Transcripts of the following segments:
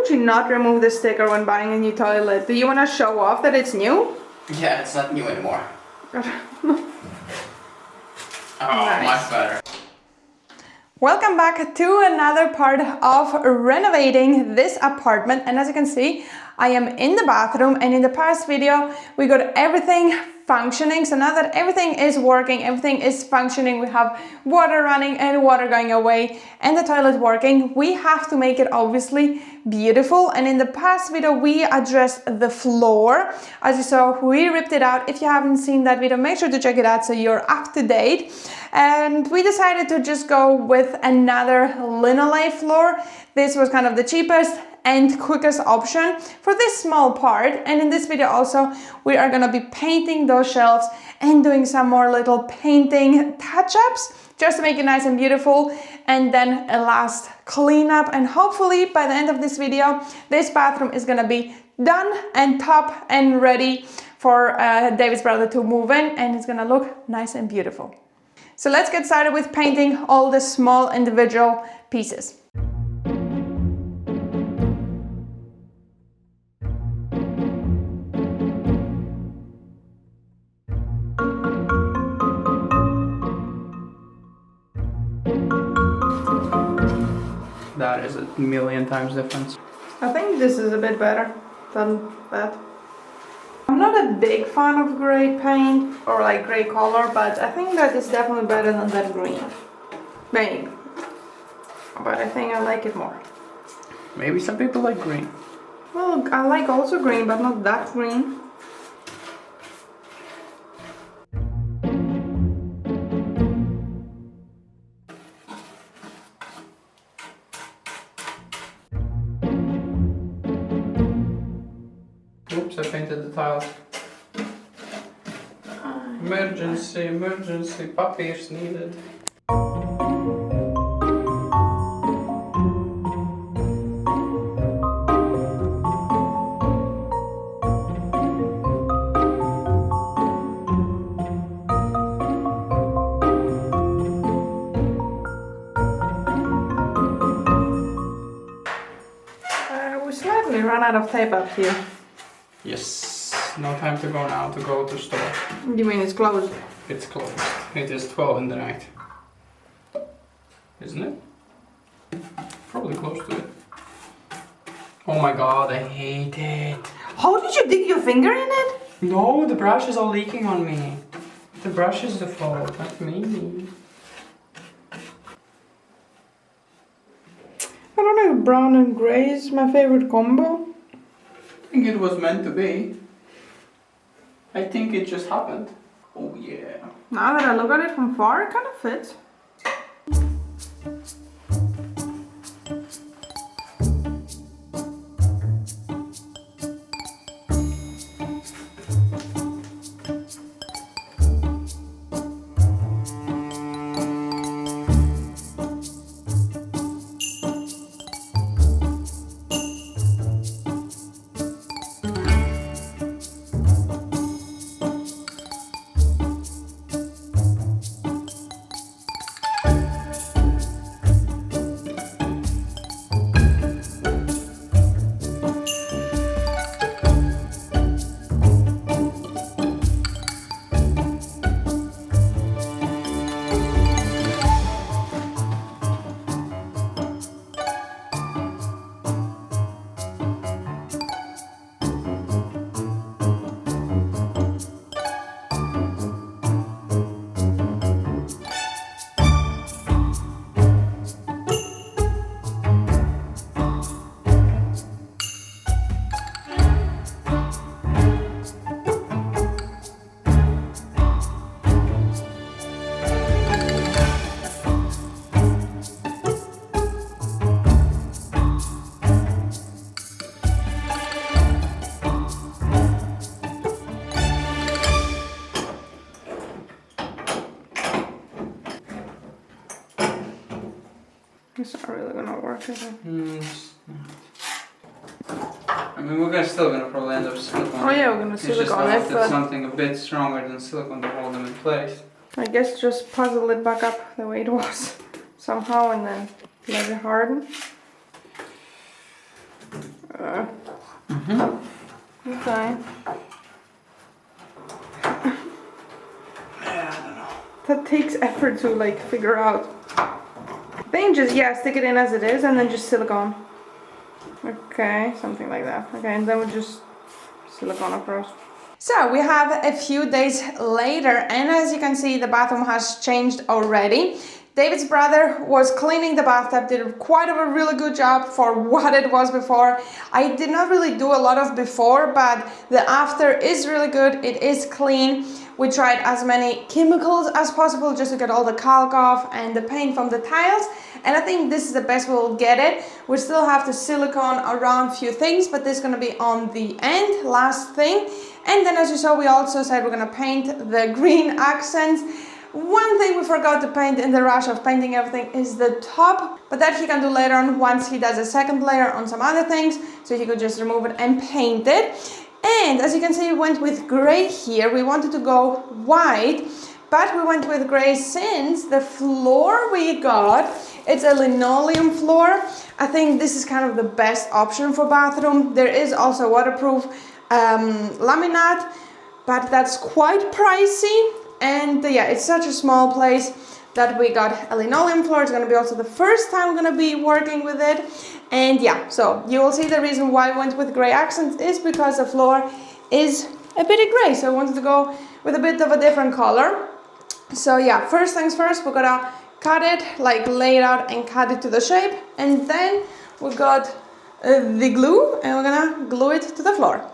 would you not remove the sticker when buying a new toilet? Do you want to show off that it's new? Yeah, it's not new anymore. Nice. Much better. Welcome back to another part of renovating this apartment, and as you can see, I am in the bathroom, and in the past video we got everything functioning. So now that everything is working, everything is functioning, we have water running and water going away and the toilet working, we have to make it obviously beautiful. And in the past video we addressed the floor. As you saw, we ripped it out. If you haven't seen that video, make sure to check it out so you're up to date. And we decided to just go with another linoleum floor. This was kind of the cheapest and quickest option for this small part. And in this video also we are going to be painting those shelves and doing some more little painting touch-ups just to make it nice and beautiful, and then a last cleanup. And hopefully by the end of this video this bathroom is going to be done and top and ready for David's brother to move in, and it's going to look nice and beautiful. So let's get started with painting all the small individual pieces. That is a million times difference. I think this is a bit better than that. I'm not a big fan of gray paint or like gray color, but I think that is definitely better than that green. Maybe. But I think I like it more. Maybe some people like green. Well, I like also green, but not that green. Oops, I painted the tiles. Emergency, emergency, papers needed. We slightly ran out of tape up here. Yes, no time to go now to go to store. You mean it's closed? It's closed. It is 12 in the night. Isn't it? Probably close to it. Oh my god, I hate it. How did you dig your finger in it? No, the brush is all leaking on me. The brush is the fault, not me. I don't know if brown and gray is my favorite combo. I think it was meant to be. I think it just happened. Oh yeah. Now that I look at it from far, it kind of fits. It's not really gonna work, is it? It's not. I mean, we're still gonna probably end up silicone. Oh yeah, we're gonna It's just silicone I it, wanted but something a bit stronger than silicone to hold them in place. I guess just puzzle it back up the way it was somehow and then let it harden. Okay. Yeah, I don't know. That takes effort to like figure out. Then just, yeah, stick it in as it is and then just silicone. Okay, something like that. Okay, and then we just silicone across. So we have a few days later, and as you can see, the bathroom has changed already. David's brother was cleaning the bathtub, did quite a really good job for what it was before. I did not really do a lot of before, but the after is really good. It is clean. We tried as many chemicals as possible just to get all the calc off and the paint from the tiles. And I think this is the best we'll get it. We still have to silicone around a few things, but this is going to be on the end, last thing. And then as you saw, we also said we're going to paint the green accents. One thing we forgot to paint in the rush of painting everything is the top, but that he can do later on once he does a second layer on some other things, so he could just remove it and paint it. And as you can see, we went with gray here. We wanted to go white, but we went with gray since the floor we got, it's a linoleum floor. I think this is kind of the best option for bathroom. There is also waterproof laminate, but that's quite pricey. And yeah, it's such a small place that we got a linoleum floor. It's going to be also the first time we're going to be working with it. And yeah, so you will see the reason why I went with gray accents is because the floor is a bit gray. So I wanted to go with a bit of a different color. So yeah, first things first, we're going to cut it, like lay it out and cut it to the shape. And then we got the glue and we're going to glue it to the floor.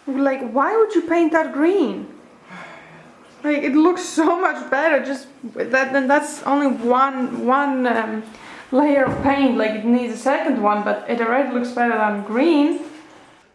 Like, why would you paint that green? Like, it looks so much better just that. Then that's only one layer of paint. Like, it needs a second one, but it already looks better than green.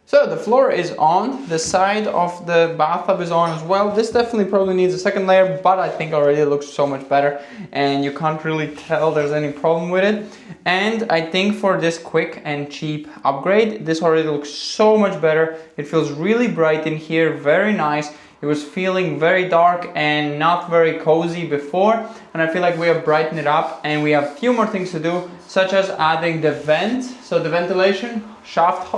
So the floor is on, the side of the bathtub is on as well. This definitely probably needs a second layer, but I think already it looks so much better and you can't really tell there's any problem with it. And I think for this quick and cheap upgrade, this already looks so much better. It feels really bright in here, very nice. It was feeling very dark and not very cozy before, and I feel like we have brightened it up, and we have a few more things to do, such as adding the vent, so the ventilation shaft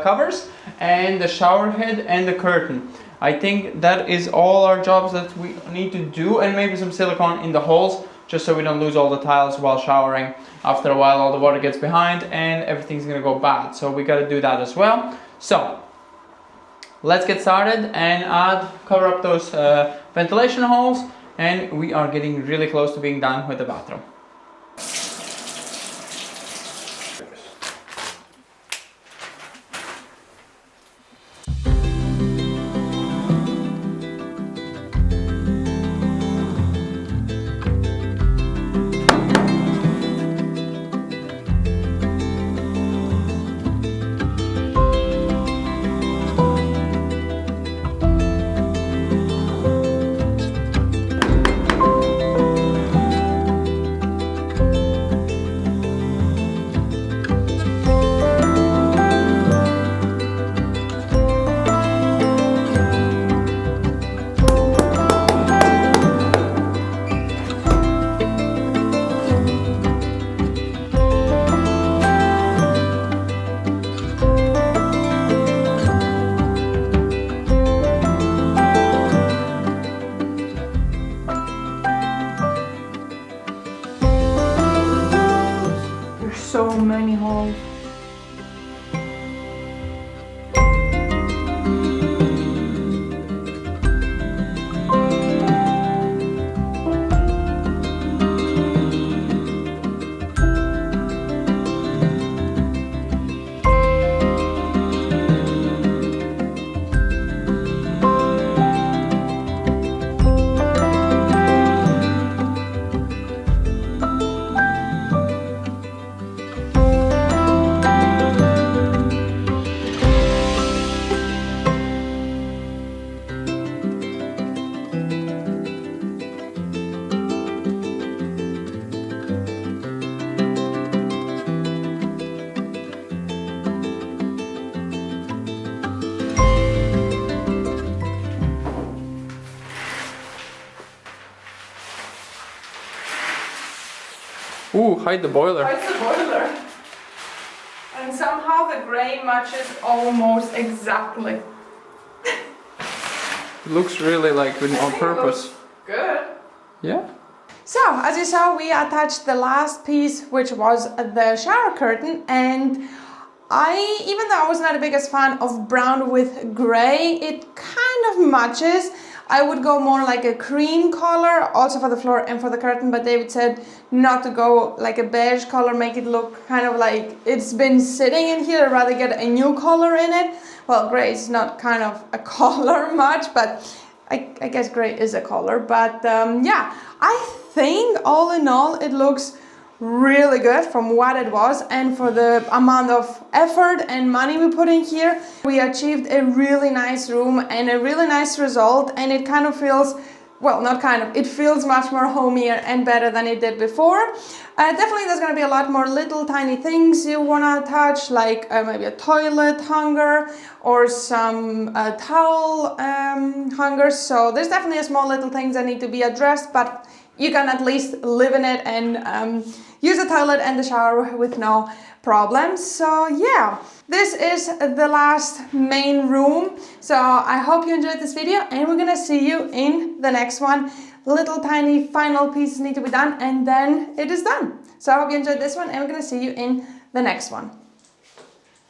covers, and the shower head and the curtain. I think that is all our jobs that we need to do, and maybe some silicone in the holes, just so we don't lose all the tiles while showering. After a while all the water gets behind and everything's gonna go bad, so we gotta do that as well. So let's get started and cover up those ventilation holes, and we are getting really close to being done with the bathroom. So many holes. Ooh, hide the boiler. Hide the boiler. And somehow the gray matches almost exactly. It looks really like on purpose. Good. Yeah. So, as you saw, we attached the last piece, which was the shower curtain, and even though I was not the biggest fan of brown with gray, it kind of matches. I would go more like a cream color, also for the floor and for the curtain, but David said not to go like a beige color, make it look kind of like it's been sitting in here. I'd rather get a new color in it. Well, gray is not kind of a color much, but I guess gray is a color. But yeah, I think all in all it looks really good from what it was, and for the amount of effort and money we put in here, we achieved a really nice room and a really nice result, and it kind of feels, well, not kind of, it feels much more homier and better than it did before. Definitely there's going to be a lot more little tiny things you want to touch, like maybe a toilet hanger or some towel hangers. So there's definitely a small little things that need to be addressed, but you can at least live in it and use the toilet and the shower with no problems. So yeah, this is the last main room. So I hope you enjoyed this video, and we're gonna see you in the next one. Little tiny final pieces need to be done, and then it is done. So I hope you enjoyed this one, and we're gonna see you in the next one.